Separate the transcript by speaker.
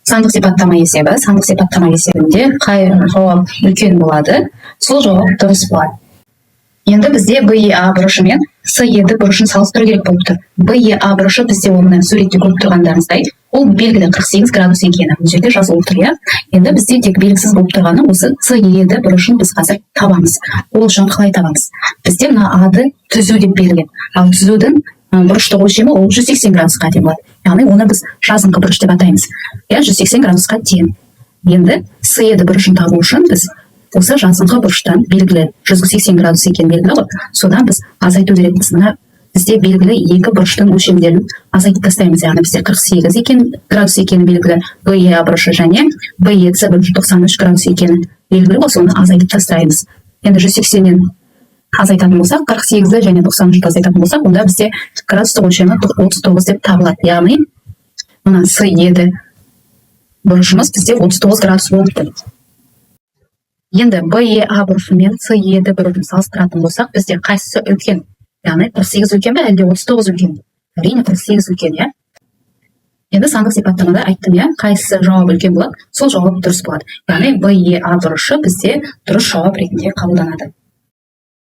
Speaker 1: Сандық сипаттама есебі. Сандық сипаттама есебінде қай жауап үлкен болады, сол жауап дұрыс болады. Енді бізде БЕА бұрышы мен СЕД бұрышын салыстыру керек болып тұр. БЕА бұрышы бізде оны суретте көріп тұрғандарыңыздай, ол белгілі 48 градус екені бұл жерде жазылып тұр, иә. Енді бізде тек белгісіз болып тұрғаны осы СЕД бұрышын біз қазір табамыз. Ол үшін қалай табамыз? Бізде мына АДы түзу деп берілген. Ал түзудің бұрыштық өлшемі ол 180 градусқа тең болады. Яғни оны біз жазыңқы бұрыш деп атаймыз. 180 градусқа тең. Енді СЕД бұрышын табу үшін біз осы жазыңқы бұрыштан белгілі 180 градус екен белгілі ғой. Содан біз азайту керекпіз. Мына бізде белгілі екі бұрыштың өлшемдерін азайтып тастаймыз. Яғни бізде 48 екен градус екені белгілі БЕА бұрышы және БЕЦ бұрышы 93 градус екені белгілі ғой. Соны азайтып тастаймыз. Енді 180-нен азайтатын болсақ, 48-ді және 93-ді азайтатын болсақ, онда бізде градустық өлшемі 39 деп табылады. Яғни мына СЕД бұрышымыз бізде 39 градус болып тұр. Енді БЕА бұрышы мен СЕД бұрышын салыстыратын болсақ, бізде қайсысы үлкен? Яғни 48 үлкен бе, әлде 39 үлкен? Әрине 48 үлкен, иә. Енді сандық сипаттамада айттым, иә, қайсысы жауап үлкен болады, сол жауап дұрыс болады. Яғни БЕА бұрышы бізде дұрыс жауап ретінде қабылданады.